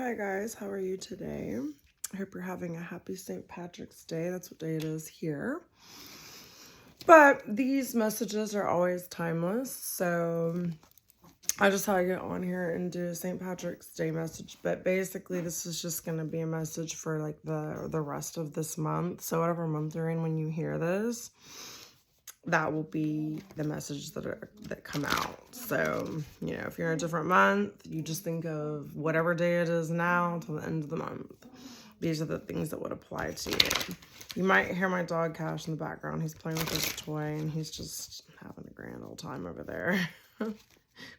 Hi guys, how are you today? I hope you're having a happy St. Patrick's Day. That's what day it is here. But these messages are always timeless, so I just had to get on here and do a St. Patrick's Day message. But basically, this is just going to be a message for like the rest of this month. So whatever month you're in when you hear this, that will be the message that come out. So, if you're in a different month, you just think of whatever day it is now until the end of the month. These are the things that would apply to you. You might hear my dog Cash in the background. He's playing with his toy and he's just having a grand old time over there. Of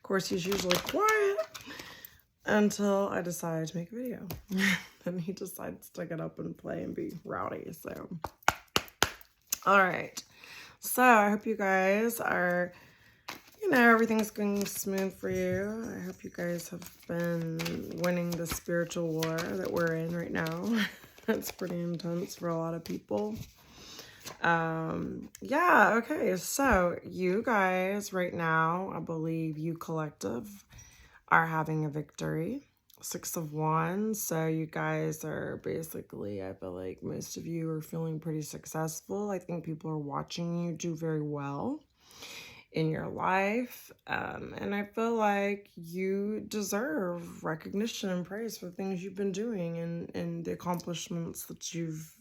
course, he's usually quiet until I decide to make a video. Then he decides to get up and play and be rowdy. So, all right. So I hope you guys are, everything's going smooth for you. I hope you guys have been winning the spiritual war that we're in right now. It's pretty intense for a lot of people. Yeah, okay. So you guys right now, I believe you collective are having a victory. 6 of Wands. So you guys are basically, I feel like most of you are feeling pretty successful. I think people are watching you do very well in your life. And I feel like you deserve recognition and praise for the things you've been doing and the accomplishments that you've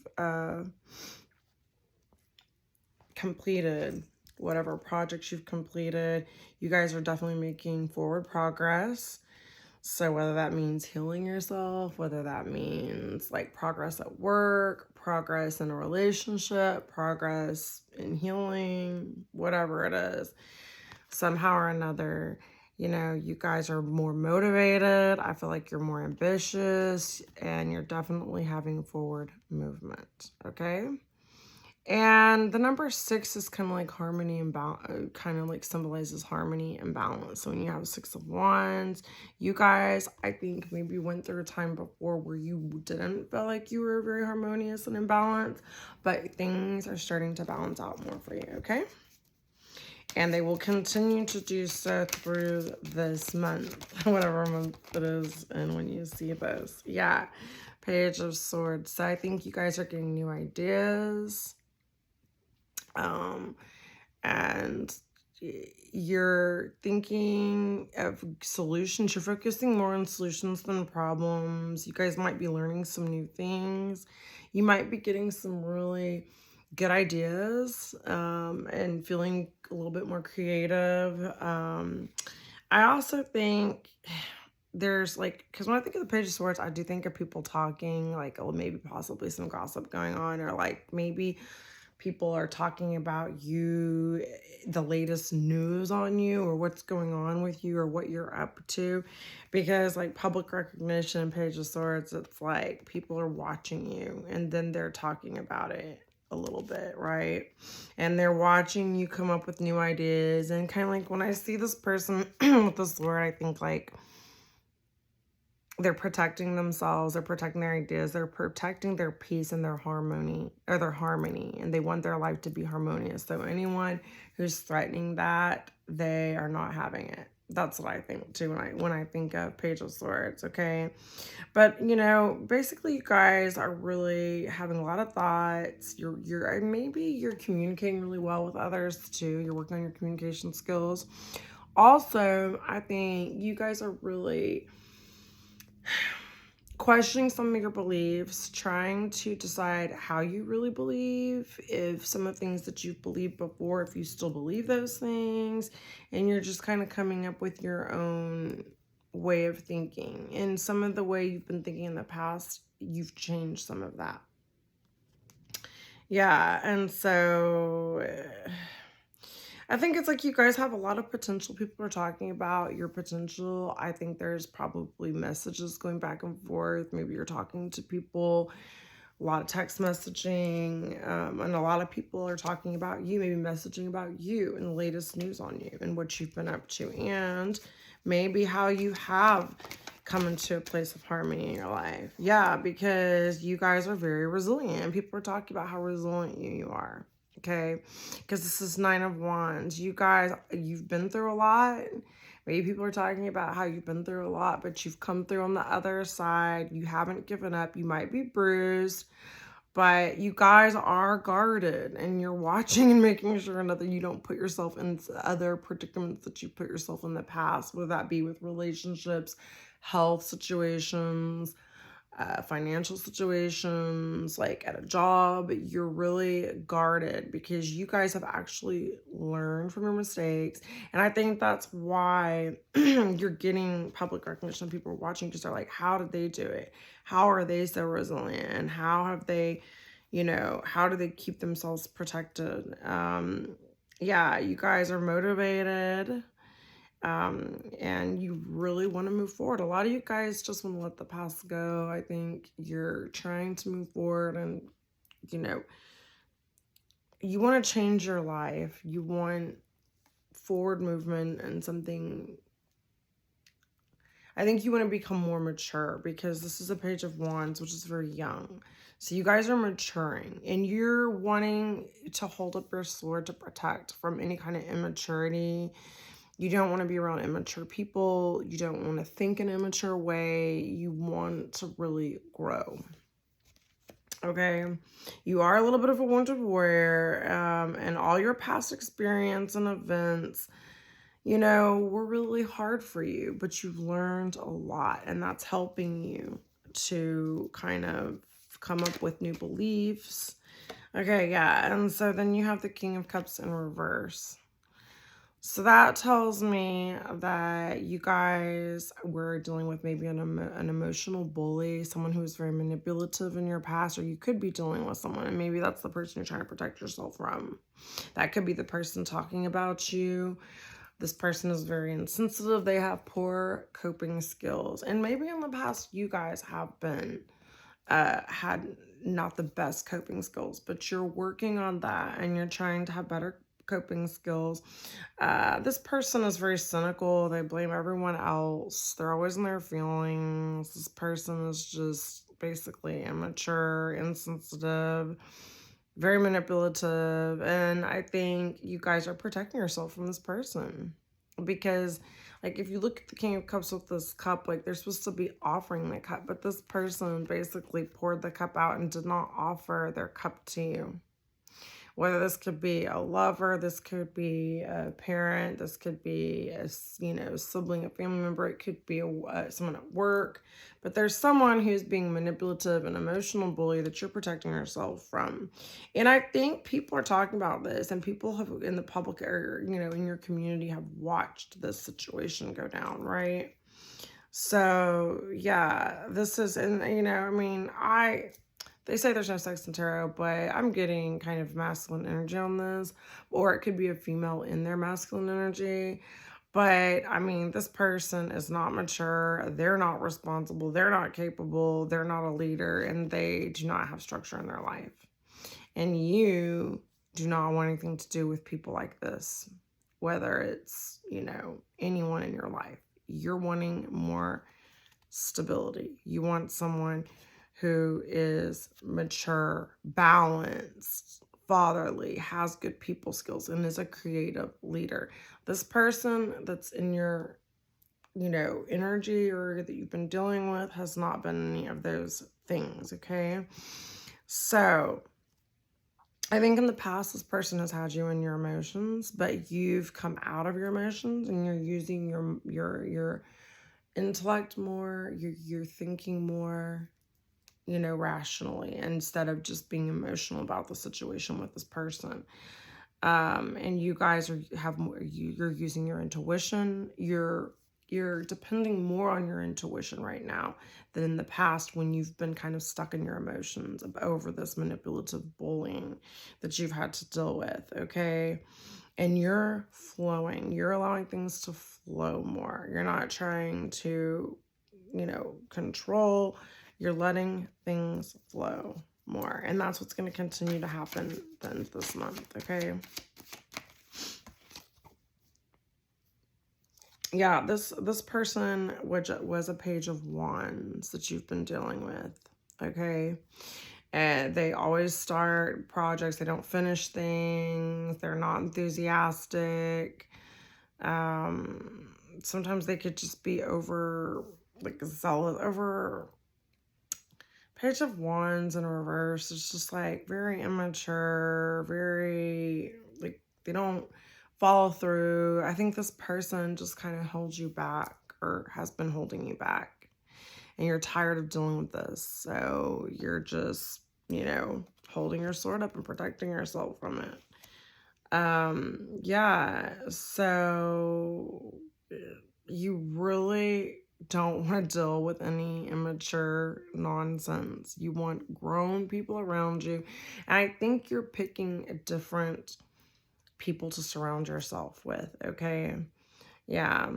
completed. Whatever projects you've completed, you guys are definitely making forward progress. So whether that means healing yourself, whether that means like progress at work, progress in a relationship, progress in healing, whatever it is, somehow or another, you guys are more motivated. I feel like you're more ambitious and you're definitely having forward movement, okay? And the number 6 is kind of like harmony and balance, kind of like symbolizes harmony and balance. So when you have 6 of Wands, you guys, I think maybe went through a time before where you didn't feel like you were very harmonious and in balance, but things are starting to balance out more for you, okay? And they will continue to do so through this month, whatever month it is, and when you see this. Yeah, Page of Swords. So I think you guys are getting new ideas. And you're thinking of solutions. You're focusing more on solutions than problems. You guys might be learning some new things. You might be getting some really good ideas and feeling a little bit more creative. I also think there's like, because when I think of the Page of Swords, I do think of people talking, like, oh, maybe possibly some gossip going on, or like maybe people are talking about you, the latest news on you, or what's going on with you, or what you're up to. Because like public recognition and Page of Swords, it's like people are watching you and then they're talking about it a little bit, right? And they're watching you come up with new ideas. And kind of like when I see this person with the sword, I think like they're protecting themselves, they're protecting their ideas, they're protecting their peace and their harmony, and they want their life to be harmonious. So anyone who's threatening that, they are not having it. That's what I think too when I think of Page of Swords, okay? But basically you guys are really having a lot of thoughts. Maybe you're communicating really well with others too. You're working on your communication skills. Also, I think you guys are really questioning some of your beliefs, trying to decide how you really believe, if some of the things that you've believed before, if you still believe those things, and you're just kind of coming up with your own way of thinking. And some of the way you've been thinking in the past, you've changed some of that. Yeah, and so I think it's like you guys have a lot of potential. People are talking about your potential. I think there's probably messages going back and forth. Maybe you're talking to people, a lot of text messaging, and a lot of people are talking about you, maybe messaging about you and the latest news on you and what you've been up to, and maybe how you have come into a place of harmony in your life. Yeah, because you guys are very resilient. People are talking about how resilient you are. Okay, because this is 9 of Wands. You guys, you've been through a lot. Maybe people are talking about how you've been through a lot, but you've come through on the other side. You haven't given up. You might be bruised, but you guys are guarded, and you're watching and making sure that you don't put yourself in other predicaments that you put yourself in the past, whether that be with relationships, health situations, financial situations, like at a job. You're really guarded because you guys have actually learned from your mistakes. And I think that's why you're getting public recognition. People are watching because they're like, how did they do it? How are they so resilient? And how have they, how do they keep themselves protected? Yeah, you guys are motivated, and you really want to move forward. A lot of you guys just want to let the past go. I think you're trying to move forward, and you want to change your life. You want forward movement and something. I think you want to become more mature, because this is a Page of Wands, which is very young. So you guys are maturing, and you're wanting to hold up your sword to protect from any kind of immaturity. You don't want to be around immature people. You don't want to think in an immature way. You want to really grow. Okay? You are a little bit of a wounded warrior, and all your past experience and events, were really hard for you, but you've learned a lot, and that's helping you to kind of come up with new beliefs. Okay, yeah, and so then you have the King of Cups in reverse. So that tells me that you guys were dealing with maybe an emotional bully, someone who was very manipulative in your past, or you could be dealing with someone, and maybe that's the person you're trying to protect yourself from. That could be the person talking about you. This person is very insensitive. They have poor coping skills. And maybe in the past, you guys have been, had not the best coping skills, but you're working on that, and you're trying to have better coping skills. This person is very cynical. They blame everyone else. They're always in their feelings. This person is just basically immature, insensitive, very manipulative. And I think you guys are protecting yourself from this person, because like if you look at the King of Cups with this cup, like they're supposed to be offering the cup, but this person basically poured the cup out and did not offer their cup to you. Whether this could be a lover, this could be a parent, this could be a sibling, a family member, it could be someone at work, but there's someone who's being manipulative and emotional bully that you're protecting yourself from. And I think people are talking about this, and people have in the public area, in your community, have watched this situation go down, right? So yeah, this is, and they say there's no sex in tarot, but I'm getting kind of masculine energy on this, or it could be a female in their masculine energy. But this person is not mature. They're not responsible. They're not capable. They're not a leader, and they do not have structure in their life. And you do not want anything to do with people like this, whether it's, anyone in your life. You're wanting more stability. You want someone who is mature, balanced, fatherly, has good people skills, and is a creative leader. This person that's in your, energy, or that you've been dealing with, has not been any of those things, okay? So I think in the past, this person has had you in your emotions, but you've come out of your emotions, and you're using your intellect more, you're thinking more, rationally, instead of just being emotional about the situation with this person. And you guys you're using your intuition. You're depending more on your intuition right now than in the past, when you've been kind of stuck in your emotions over this manipulative bullying that you've had to deal with, okay? And you're flowing. You're allowing things to flow more. You're not trying to, control. You're letting things flow more. And that's what's going to continue to happen then this month, okay? Yeah, this person was a Page of Wands that you've been dealing with, okay? And they always start projects. They don't finish things. They're not enthusiastic. sometimes they could just be over, like, zealous over. Page of Wands in reverse. It's just like very immature, very, like, they don't follow through. I think this person just kind of holds you back or has been holding you back. And you're tired of dealing with this. So you're just, holding your sword up and protecting yourself from it. Yeah. So you really don't want to deal with any immature nonsense. You want grown people around you. And I think you're picking different people to surround yourself with, okay? Yeah.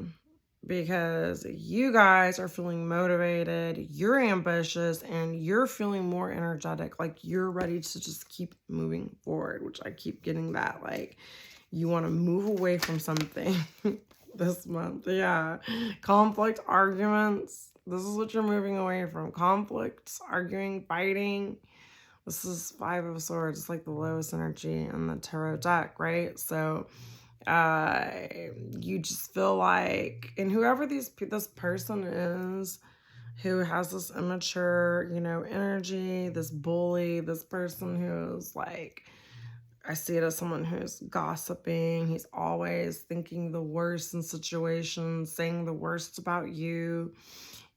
Because you guys are feeling motivated, you're ambitious, and you're feeling more energetic. Like you're ready to just keep moving forward, which I keep getting that. Like you want to move away from something this month. Yeah. Conflict, arguments. This is what you're moving away from. Conflicts, arguing, fighting. This is Five of Swords. It's like the lowest energy in the tarot deck, right? So uh you just feel like, and whoever this person is who has this immature, energy, this bully, this person who's like, I see it as someone who's gossiping. He's always thinking the worst in situations, saying the worst about you.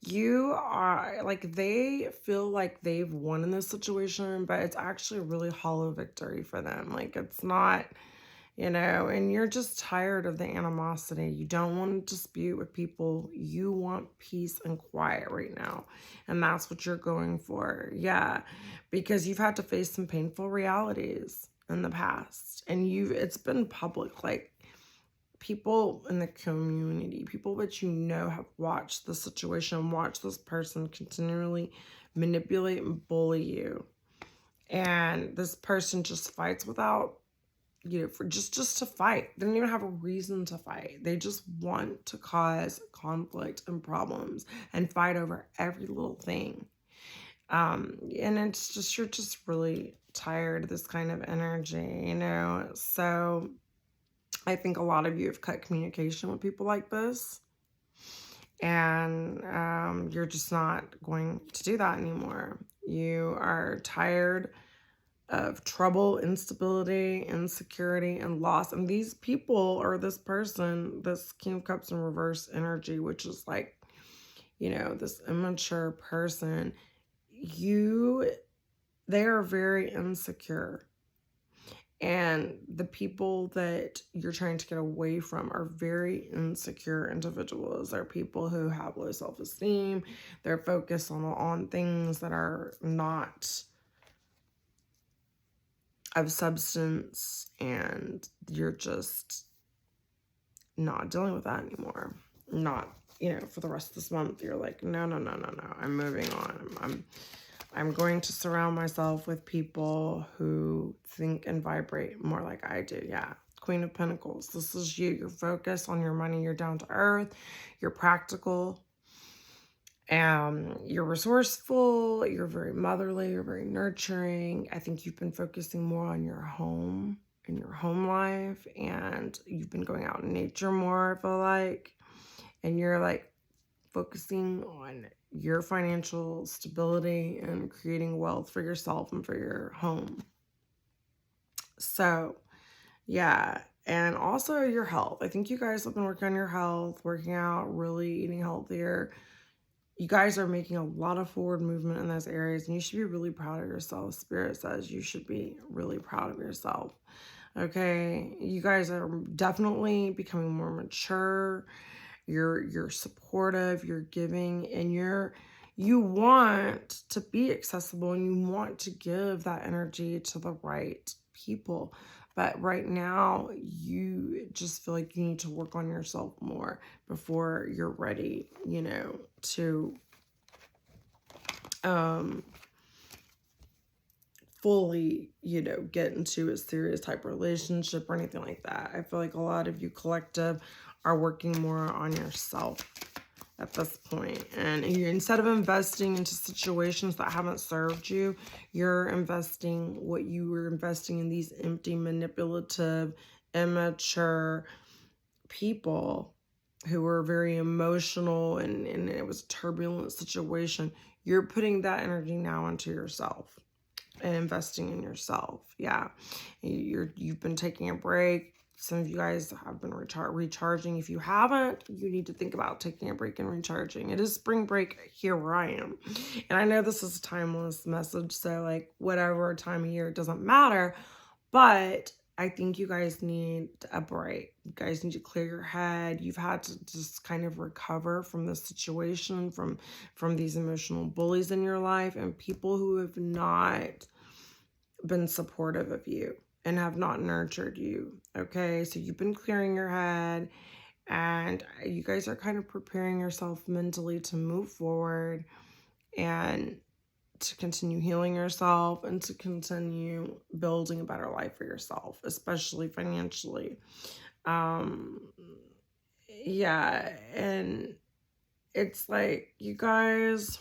You are like, they feel like they've won in this situation, but it's actually a really hollow victory for them. Like it's not, and you're just tired of the animosity. You don't want to dispute with people. You want peace and quiet right now. And that's what you're going for. Yeah. Because you've had to face some painful realities in the past. And it's been public. Like people in the community, people that have watched the situation, watched this person continually manipulate and bully you. And this person just fights without, for just to fight. They don't even have a reason to fight. They just want to cause conflict and problems and fight over every little thing. And it's just, you're just really tired of this kind of energy, So I think a lot of you have cut communication with people like this. And you're just not going to do that anymore. You are tired of trouble, instability, insecurity, and loss. And these people, or this person, this King of Cups in reverse energy, which is like, this immature person, they are very insecure. And the people that you're trying to get away from are very insecure individuals. They're people who have low self-esteem. They're focused on things that are not of substance, and you're just not dealing with that anymore. Not, for the rest of this month, you're like, no, I'm moving on. I'm going to surround myself with people who think and vibrate more like I do. Yeah. Queen of Pentacles. This is you. You're focused on your money. You're down to earth. You're practical. You're resourceful, you're very motherly, you're very nurturing. I think you've been focusing more on your home and your home life, and you've been going out in nature more, I feel like. And you're like focusing on your financial stability and creating wealth for yourself and for your home. So, yeah. And also your health. I think you guys have been working on your health, working out, really eating healthier. You guys are making a lot of forward movement in those areas, and you should be really proud of yourself. Spirit says you should be really proud of yourself. Okay, you guys are definitely becoming more mature. You're supportive, you're giving, and you want to be accessible, and you want to give that energy to the right people. But right now, you just feel like you need to work on yourself more before you're ready, to fully, get into a serious type of relationship or anything like that. I feel like a lot of you collective are working more on yourself at this point. And instead of investing into situations that haven't served you, you're investing what you were investing in these empty, manipulative, immature people who were very emotional and it was a turbulent situation, you're putting that energy now into yourself and investing in yourself. Yeah. You've been taking a break. Some of you guys have been recharging. If you haven't, you need to think about taking a break and recharging. It is spring break here where I am. And I know this is a timeless message, so like whatever time of year, it doesn't matter. But I think you guys need a break. You guys need to clear your head. You've had to just kind of recover from this situation, from these emotional bullies in your life and people who have not been supportive of you and have not nurtured you. Okay, so you've been clearing your head and you guys are kind of preparing yourself mentally to move forward and to continue healing yourself and to continue building a better life for yourself, especially financially. Yeah, and it's like you guys,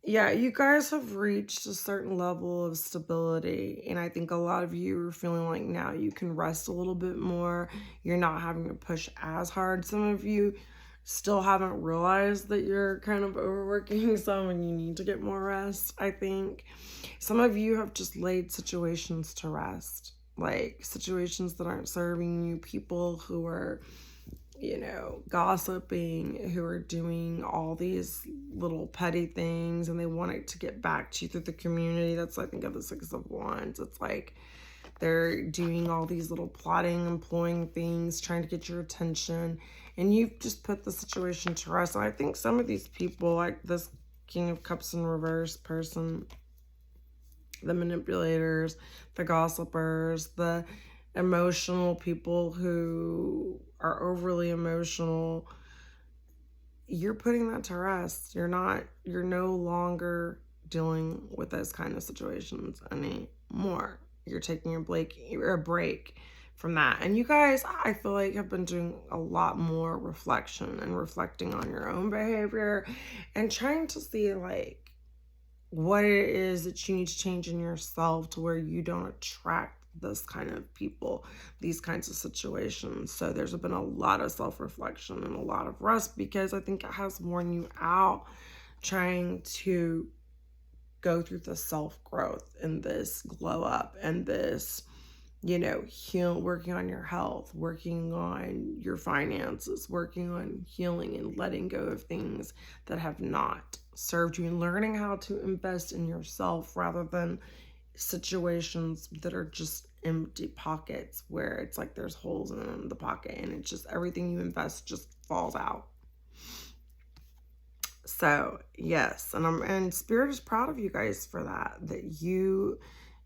yeah, you guys have reached a certain level of stability, and I think a lot of you are feeling like now you can rest a little bit more. You're not having to push as hard. Some of you still haven't realized that you're kind of overworking some and you need to get more rest, I think. Some of you have just laid situations to rest, like situations that aren't serving you, people who are, gossiping, who are doing all these little petty things and they want it to get back to you through the community. That's, I think, of the Six of Wands. It's like they're doing all these little plotting, employing things, trying to get your attention, and you've just put the situation to rest. And I think some of these people, like this King of Cups in reverse person, the manipulators, the gossipers, the emotional people who are overly emotional, you're putting that to rest. You're no longer dealing with those kind of situations anymore. You're taking a break from that. And you guys, I feel like, have been doing a lot more reflection and reflecting on your own behavior and trying to see like what it is that you need to change in yourself to where you don't attract this kind of people, these kinds of situations. So there's been a lot of self-reflection and a lot of rest because I think it has worn you out trying to go through the self-growth and this glow up and this, working on your health, working on your finances, working on healing and letting go of things that have not served you and learning how to invest in yourself rather than situations that are just empty pockets where it's like there's holes in the pocket and it's just everything you invest just falls out. So yes, and Spirit is proud of you guys for that you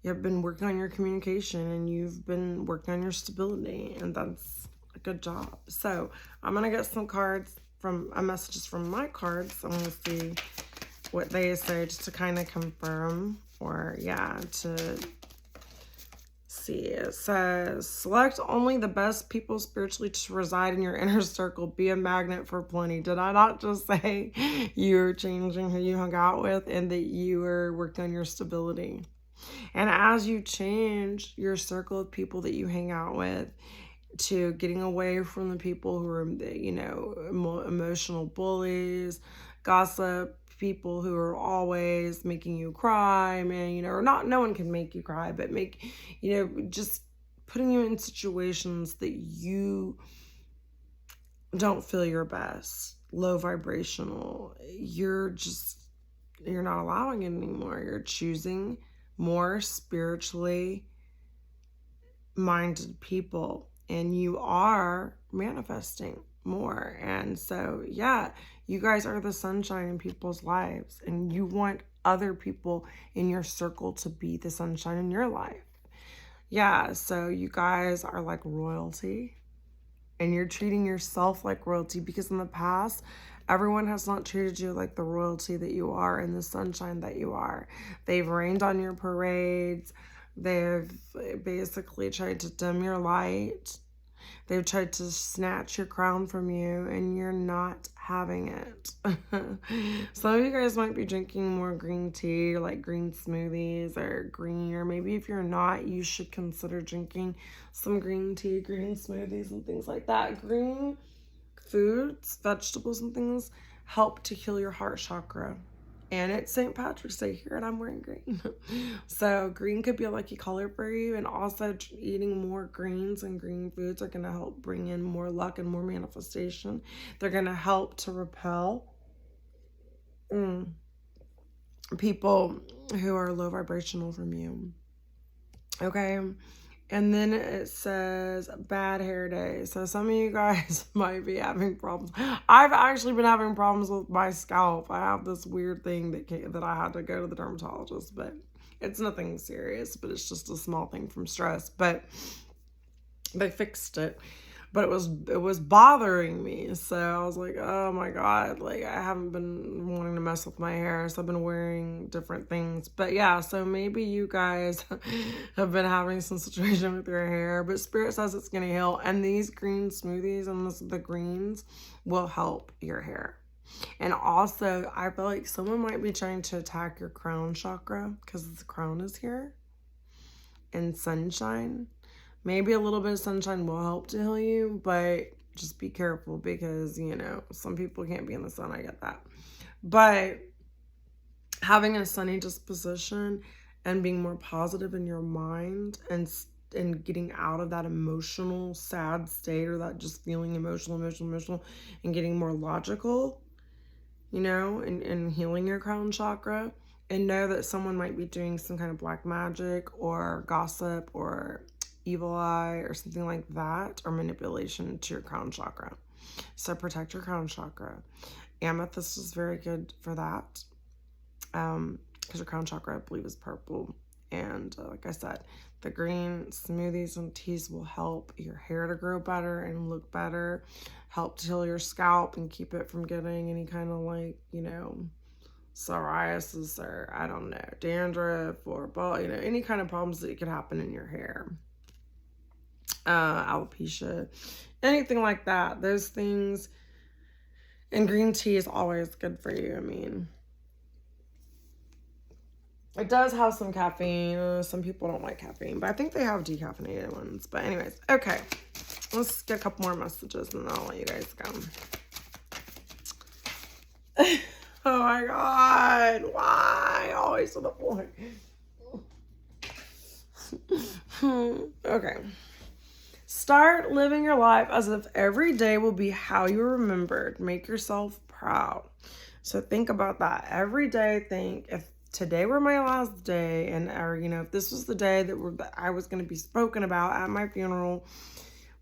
have been working on your communication and you've been working on your stability, and that's a good job. So I'm gonna get some messages from my cards. I'm gonna see what they say just to kind of confirm to see. It says, select only the best people spiritually to reside in your inner circle. Be a magnet for plenty. Did I not just say you're changing who you hung out with and that you are working on your stability? And as you change your circle of people that you hang out with to getting away from the people who are, emotional bullies, gossip, people who are always making you cry, man, or not, no one can make you cry, but just putting you in situations that you don't feel your best, low vibrational. You're not allowing it anymore. You're choosing more spiritually minded people and you are manifesting more. And so, yeah, you guys are the sunshine in people's lives and you want other people in your circle to be the sunshine in your life. Yeah, so you guys are like royalty and you're treating yourself like royalty because in the past, everyone has not treated you like the royalty that you are and the sunshine that you are. They've rained on your parades. They've basically tried to dim your light. They've tried to snatch your crown from you, and you're not having it. Some of you guys might be drinking more green tea, or like green smoothies, or green, or maybe if you're not, you should consider drinking some green tea, green smoothies, and things like that. Green foods, vegetables, and things help to heal your heart chakra. And it's St. Patrick's Day here, and I'm wearing green. So green could be a lucky color for you. And also eating more greens and green foods are going to help bring in more luck and more manifestation. They're going to help to repel people who are low vibrational from you. Okay. And then it says bad hair day. So some of you guys might be having problems. I've actually been having problems with my scalp. I have this weird thing that I had to go to the dermatologist, but it's nothing serious, but it's just a small thing from stress. But they fixed it. But it was bothering me. So I was like, oh my God, like I haven't been wanting to mess with my hair. So I've been wearing different things. But yeah, so maybe you guys have been having some situation with your hair, but Spirit says it's going to heal. And these green smoothies and the greens will help your hair. And also, I feel like someone might be trying to attack your crown chakra because the crown is here. And sunshine. Maybe a little bit of sunshine will help to heal you, but just be careful because, you know, some people can't be in the sun. I get that. But having a sunny disposition and being more positive in your mind and getting out of that emotional, sad state, or that just feeling emotional, and getting more logical, you know, and healing your crown chakra. And know that someone might be doing some kind of black magic or gossip or evil eye or something like that, or manipulation to your crown chakra. So protect your crown chakra. Amethyst is very good for that, because your crown chakra, I believe, is purple. And like I said, the green smoothies and teas will help your hair to grow better and look better, help to heal your scalp and keep it from getting any kind of, like, you know, psoriasis, or I don't know, dandruff, or you know, any kind of problems that could happen in your hair. Alopecia, anything like that. Those things. And green tea is always good for you. I mean, it does have some caffeine. Some people don't like caffeine, but I think they have decaffeinated ones. But anyways, okay. Let's get a couple more messages and then I'll let you guys go. Oh my God. Why? Always to the point. Okay. Start living your life as if every day will be how you're remembered. Make yourself proud. So think about that. Every day, think, if today were my last day, and or, you know, if this was the day that I was going to be spoken about at my funeral,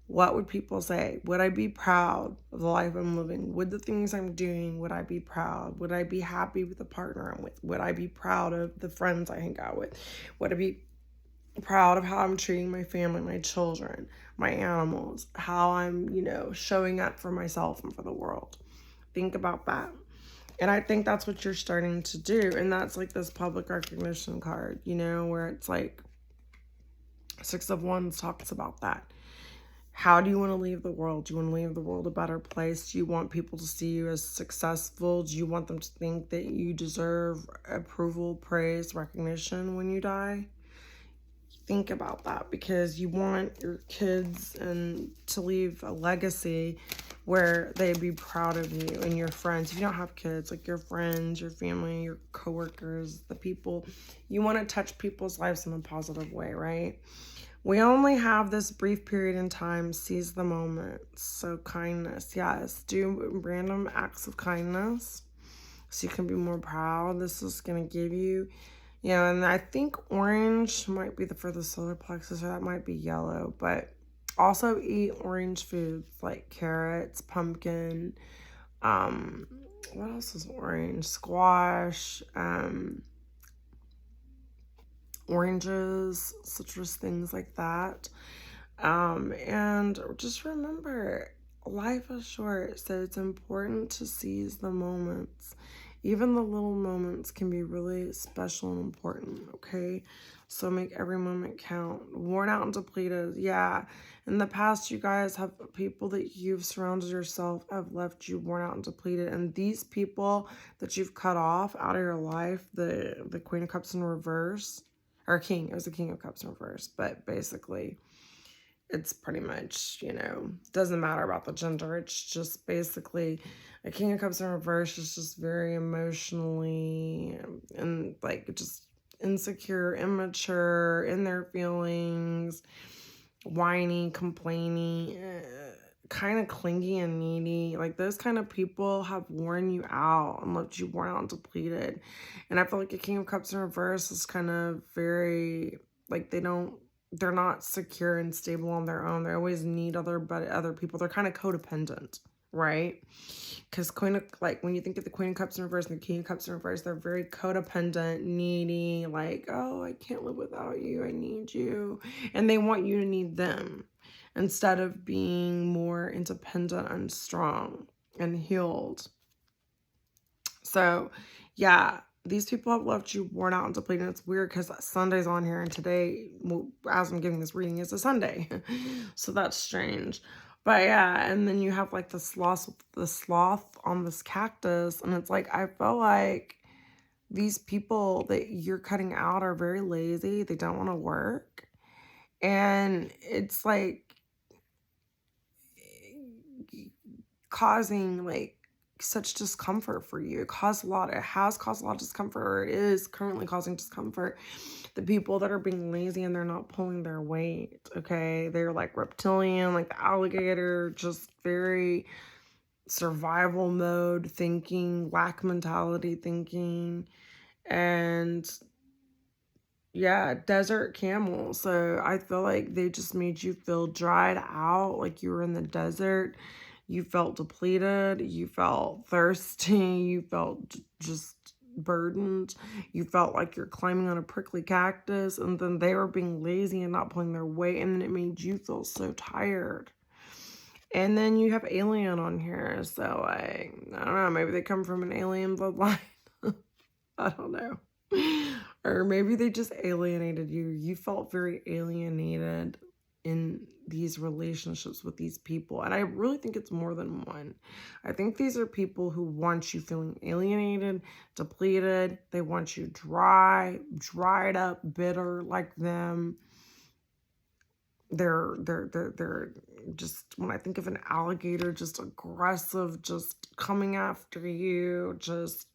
what would people say? Would I be proud of the life I'm living? Would the things I'm doing, would I be proud? Would I be happy with the partner I'm with? Would I be proud of the friends I hang out with? Would I be proud of how I'm treating my family, my children, my animals, how I'm, you know, showing up for myself and for the world? Think about that. And I think that's what you're starting to do. And that's like this public recognition card, you know, where it's like Six of Wands talks about that. How do you want to leave the world? Do you want to leave the world a better place? Do you want people to see you as successful? Do you want them to think that you deserve approval, praise, recognition when you die? Think about that, because you want your kids and to leave a legacy where they'd be proud of you, and your friends. If you don't have kids, like your friends, your family, your coworkers, the people, you want to touch people's lives in a positive way, right? We only have this brief period in time. Seize the moment. So kindness, yes. Do random acts of kindness so you can be more proud. This is going to give you, you know, and I think orange might be for the solar plexus, or that might be yellow. But also eat orange foods like carrots, pumpkin. What else is orange? Squash. Oranges, citrus, things like that. And just remember, life is short, so it's important to seize the moments Even the little moments can be really special and important, okay? So make every moment count. Worn out and depleted, yeah. In the past, you guys have people that you've surrounded yourself have left you worn out and depleted. And these people that you've cut off out of your life, the Queen of Cups in reverse, or King, it was the King of Cups in reverse, but basically it's pretty much, doesn't matter about the gender. It's just basically a King of Cups in reverse is just very emotionally and like just insecure, immature in their feelings, whiny, complaining, kind of clingy and needy. Like those kind of people have worn you out and left you worn out and depleted. And I feel like a King of Cups in reverse is kind of very like they're not secure and stable on their own. They always need other people. They're kind of codependent, right? Because when you think of the Queen of Cups in reverse and the King of Cups in reverse, they're very codependent, needy, like, oh, I can't live without you. I need you. And they want you to need them instead of being more independent and strong and healed. So, yeah, these people have left you worn out and depleted. It's weird because Sunday's on here, and today, well, as I'm giving this reading, is a Sunday. So that's strange. But yeah, and then you have like the sloth on this cactus, and it's like, I feel like these people that you're cutting out are very lazy. They don't want to work. And it's like causing like such discomfort for you. It has caused a lot of discomfort, or it is currently causing discomfort. The people that are being lazy and they're not pulling their weight, okay? They're like reptilian, like the alligator, just very survival mode thinking, lack mentality thinking, and yeah, desert camel. So I feel like they just made you feel dried out, like you were in the desert. You felt depleted. You felt thirsty. You felt just burdened. You felt like you're climbing on a prickly cactus. And then they were being lazy and not pulling their weight. And then it made you feel so tired. And then you have alien on here. So, like, I don't know. Maybe they come from an alien bloodline. I don't know. Or maybe they just alienated you. You felt very alienated in these relationships with these people. And I really think it's more than one. I think these are people who want you feeling alienated, depleted. They want you dried up, bitter like them. They're just, when I think of an alligator, just aggressive, just coming after you, just,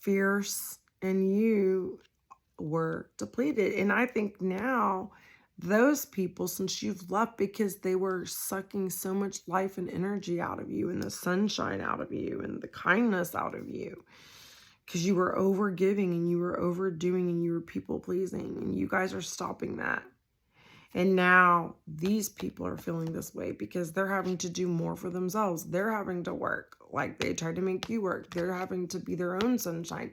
fierce, and you were depleted. And I think now those people, since you've left because they were sucking so much life and energy out of you and the sunshine out of you and the kindness out of you, because you were over giving and you were overdoing and you were people pleasing, and you guys are stopping that. And now these people are feeling this way because they're having to do more for themselves. They're having to work like they tried to make you work. They're having to be their own sunshine.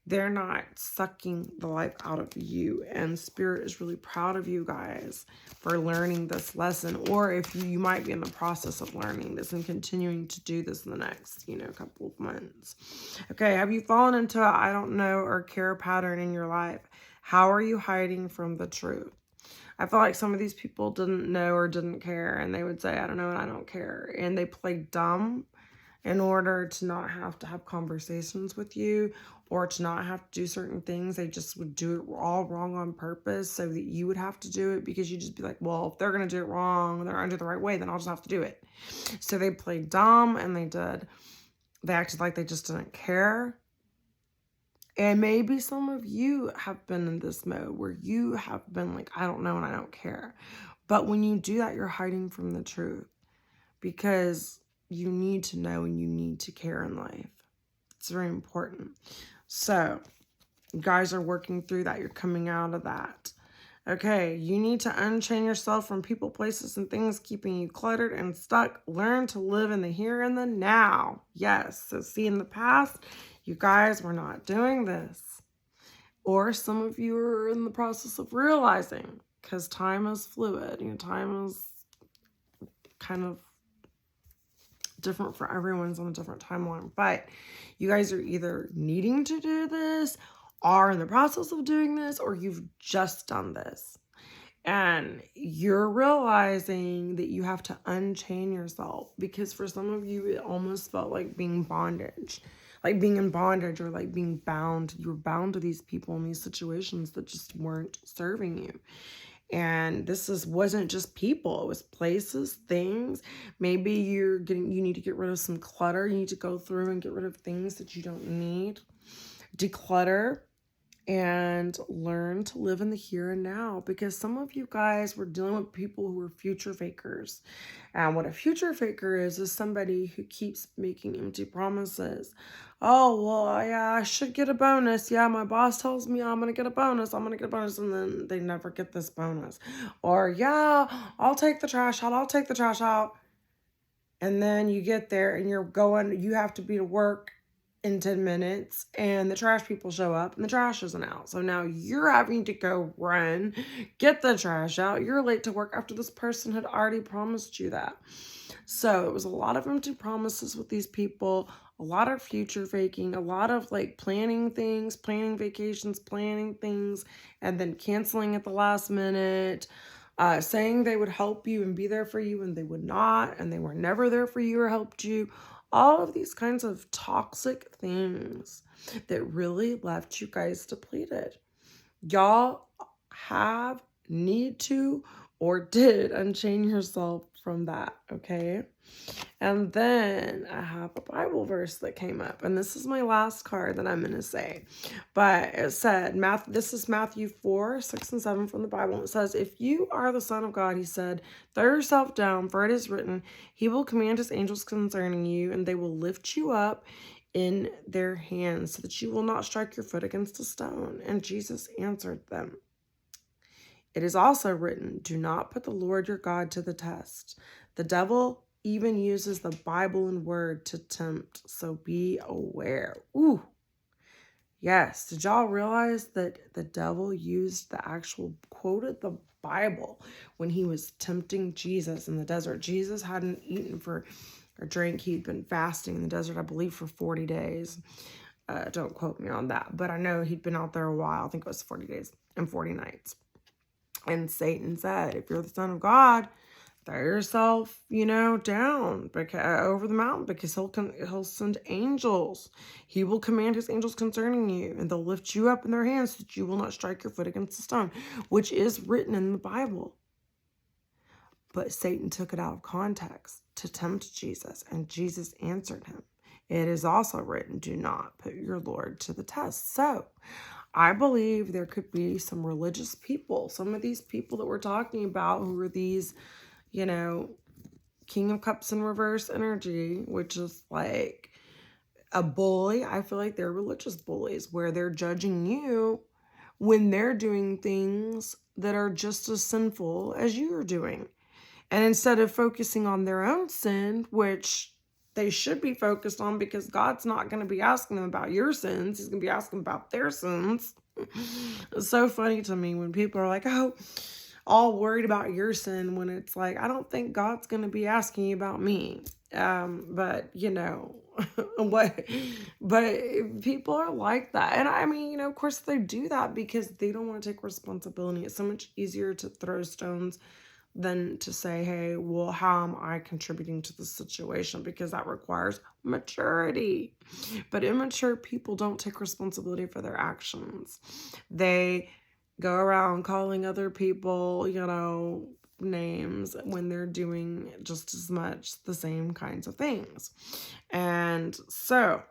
They're not sucking the life out of you. And Spirit is really proud of you guys for learning this lesson. Or if you might be in the process of learning this and continuing to do this in the next, couple of months. Okay, have you fallen into a I don't know or care pattern in your life? How are you hiding from the truth? I feel like some of these people didn't know or didn't care, and they would say, I don't know and I don't care. And they played dumb in order to not have to have conversations with you or to not have to do certain things. They just would do it all wrong on purpose so that you would have to do it, because you'd just be like, well, if they're going to do it wrong and they're going to do it the right way, then I'll just have to do it. So they played dumb, and they acted like they just didn't care. And maybe some of you have been in this mode where you have been like, I don't know and I don't care. But when you do that, you're hiding from the truth, because you need to know and you need to care in life. It's very important. So you guys are working through that. You're coming out of that. Okay, you need to unchain yourself from people, places, and things keeping you cluttered and stuck. Learn to live in the here and the now. Yes, so see, in the past, you guys were not doing this. Or some of you are in the process of realizing, because time is fluid. Time is kind of different for everyone's on a different timeline. But you guys are either needing to do this, are in the process of doing this, or you've just done this. And you're realizing that you have to unchain yourself, because for some of you, it almost felt like being bondage, like being in bondage, or like being bound. You were bound to these people in these situations that just weren't serving you. And wasn't just people, it was places, things. Maybe you need to get rid of some clutter. You need to go through and get rid of things that you don't need. Declutter and learn to live in the here and now, because some of you guys were dealing with people who are future fakers. And what a future faker is somebody who keeps making empty promises. Oh, well, yeah, I should get a bonus. Yeah, my boss tells me I'm going to get a bonus. I'm going to get a bonus. And then they never get this bonus. Or, yeah, I'll take the trash out. I'll take the trash out. And then you get there and you have to be to work in 10 minutes, and the trash people show up and the trash isn't out. So now you're having to go run, get the trash out. You're late to work after this person had already promised you that. So it was a lot of empty promises with these people, a lot of future faking, a lot of like planning things, planning vacations, planning things, and then canceling at the last minute. Saying they would help you and be there for you, and they would not, and they were never there for you or helped you. All of these kinds of toxic things that really left you guys depleted. Y'all need to or did unchain yourself from that, okay? And then I have a Bible verse that came up, and this is my last card that I'm going to say. But it said, this is Matthew 4, 6 and 7 from the Bible. It says, if you are the Son of God, he said, throw yourself down, for it is written, he will command his angels concerning you, and they will lift you up in their hands so that you will not strike your foot against a stone. And Jesus answered them, it is also written, do not put the Lord your God to the test. The devil even uses the Bible and word to tempt, so be aware. Ooh, yes. Did y'all realize that the devil quoted the Bible when he was tempting Jesus in the desert? Jesus hadn't eaten or drank. He'd been fasting in the desert, I believe, for 40 days. Don't quote me on that, but I know he'd been out there a while. I think it was 40 days and 40 nights. And Satan said, if you're the Son of God, throw yourself, down over the mountain, because he'll send angels. He will command his angels concerning you, and they'll lift you up in their hands so that you will not strike your foot against a stone, which is written in the Bible. But Satan took it out of context to tempt Jesus, and Jesus answered him. It is also written, do not put your Lord to the test. So I believe there could be some religious people, some of these people that we're talking about who are these, King of Cups in reverse energy, which is like a bully. I feel like they're religious bullies where they're judging you when they're doing things that are just as sinful as you are doing. And instead of focusing on their own sin, which they should be focused on, because God's not going to be asking them about your sins. He's going to be asking about their sins. It's so funny to me when people are like, oh, all worried about your sin, when it's like, I don't think God's going to be asking you about me. But but people are like that. And I mean, of course they do that because they don't want to take responsibility. It's so much easier to throw stones than to say, hey, well, how am I contributing to the situation? Because that requires maturity. But immature people don't take responsibility for their actions. They go around calling other people, names when they're doing just as much the same kinds of things. And so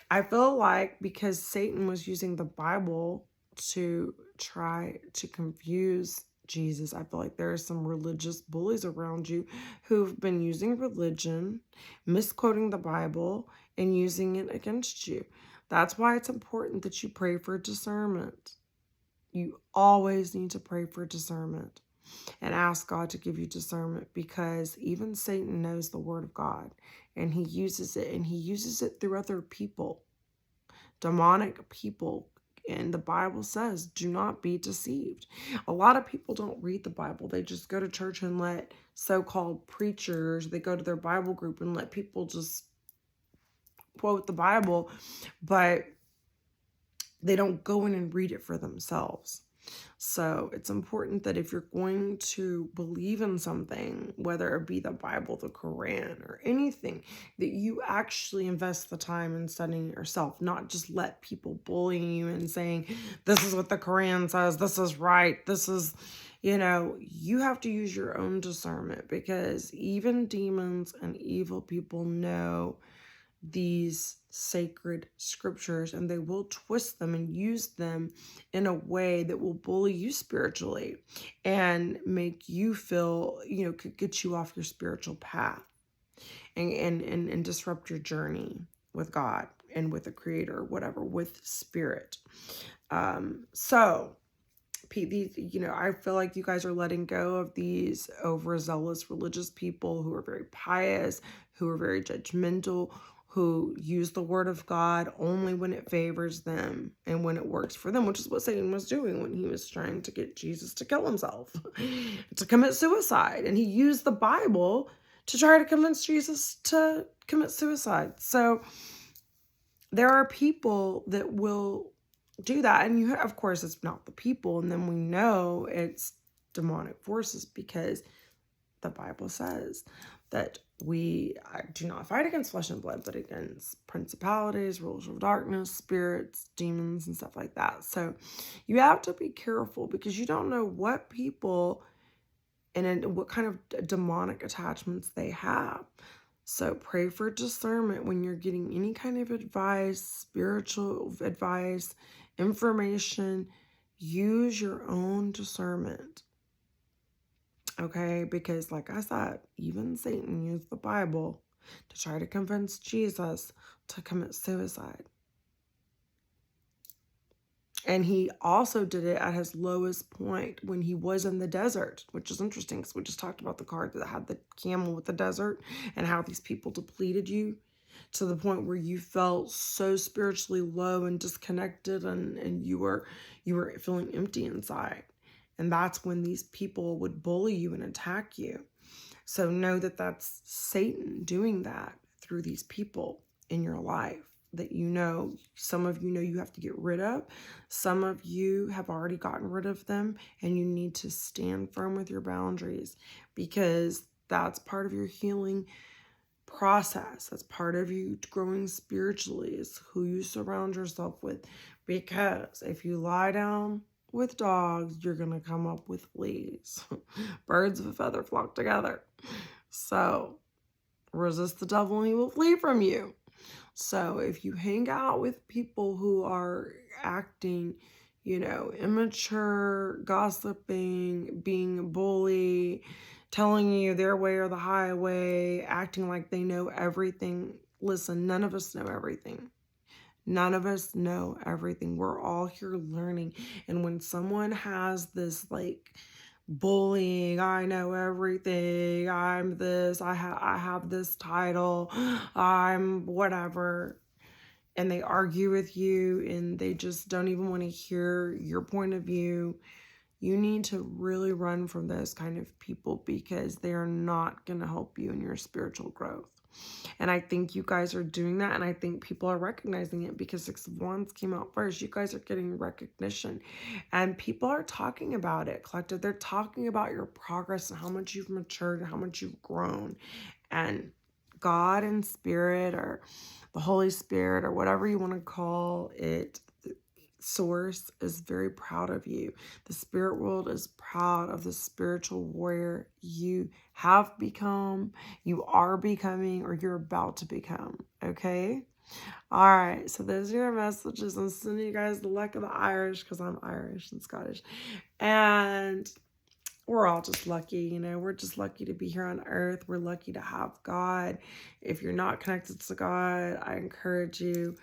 I feel like because Satan was using the Bible to try to confuse Jesus, I feel like there are some religious bullies around you who've been using religion, misquoting the Bible, and using it against you. That's why it's important that you pray for discernment. You always need to pray for discernment and ask God to give you discernment, because even Satan knows the word of God, and he uses it through other people, demonic people And the Bible says, do not be deceived. A lot of people don't read the Bible. They just go to church and let so-called preachers, they go to their Bible group and let people just quote the Bible, but they don't go in and read it for themselves. So it's important that if you're going to believe in something, whether it be the Bible, the Quran, or anything, that you actually invest the time in studying it yourself, not just let people bully you and saying, this is what the Quran says, this is right, this is, you have to use your own discernment, because even demons and evil people know these sacred scriptures, and they will twist them and use them in a way that will bully you spiritually and make you feel, could get you off your spiritual path and disrupt your journey with God and with the Creator, whatever, with spirit. So these, I feel like you guys are letting go of these overzealous religious people who are very pious, who are very judgmental, who use the word of God only when it favors them and when it works for them, which is what Satan was doing when he was trying to get Jesus to kill himself, to commit suicide. And he used the Bible to try to convince Jesus to commit suicide. So there are people that will do that. And of course, it's not the people. And then we know it's demonic forces, because the Bible says that we do not fight against flesh and blood, but against principalities, rulers of darkness, spirits, demons, and stuff like that. So you have to be careful, because you don't know what people and what kind of demonic attachments they have. So pray for discernment when you're getting any kind of advice, spiritual advice, information. Use your own discernment. Okay, because like I said, even Satan used the Bible to try to convince Jesus to commit suicide. And he also did it at his lowest point when he was in the desert, which is interesting, because we just talked about the card that had the camel with the desert and how these people depleted you to the point where you felt so spiritually low and disconnected, and you were feeling empty inside. And that's when these people would bully you and attack you. So know that that's Satan doing that through these people in your life that some of you have to get rid of. Some of you have already gotten rid of them, and you need to stand firm with your boundaries, because that's part of your healing process. That's part of you growing spiritually, is who you surround yourself with. Because if you lie down with dogs, you're going to come up with fleas. Birds of a feather flock together. So resist the devil and he will flee from you. So if you hang out with people who are acting, immature, gossiping, being a bully, telling you their way or the highway, acting like they know everything, listen, none of us know everything. None of us know everything. We're all here learning. And when someone has this bullying, I know everything, I'm this, I have this title, I'm whatever, and they argue with you and they just don't even want to hear your point of view, you need to really run from those kind of people, because they are not going to help you in your spiritual growth. And I think you guys are doing that, and I think people are recognizing it, because Six of Wands came out first. You guys are getting recognition, and people are talking about it, collective. They're talking about your progress and how much you've matured and how much you've grown. And God and Spirit, or the Holy Spirit, or whatever you want to call it, Source, is very proud of you. The spirit world is proud of the spiritual warrior you have become, you are becoming, or you're about to become. Okay? All right. So those are your messages. I'm sending you guys the luck of the Irish, because I'm Irish and Scottish. And we're all just lucky, we're just lucky to be here on earth. We're lucky to have God. If you're not connected to God, I encourage you,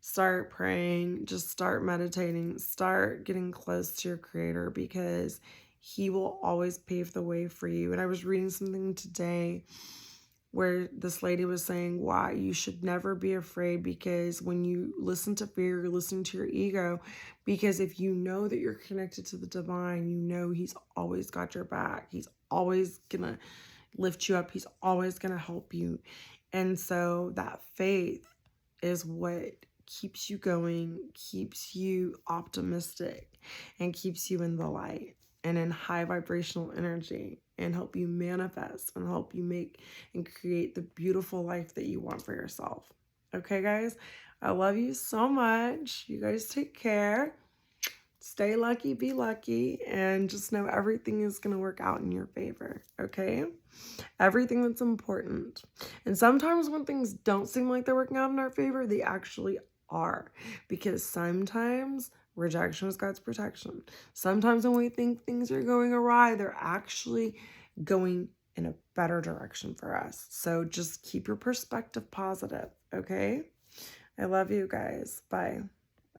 start praying, just start meditating, start getting close to your Creator, because he will always pave the way for you. And I was reading something today where this lady was saying why you should never be afraid, because when you listen to fear, you're listening to your ego. Because if you know that you're connected to the divine, you know He's always got your back. He's always gonna lift you up. He's always gonna help you. And so that faith is what keeps you going, keeps you optimistic, and keeps you in the light and in high vibrational energy, and help you manifest and help you make and create the beautiful life that you want for yourself. Okay, guys? I love you so much. You guys take care. Stay lucky, be lucky, and just know everything is going to work out in your favor. Okay? Everything that's important. And sometimes when things don't seem like they're working out in our favor, they actually are. Because sometimes rejection is God's protection. Sometimes when we think things are going awry, they're actually going in a better direction for us. So just keep your perspective positive, okay? I love you guys. Bye.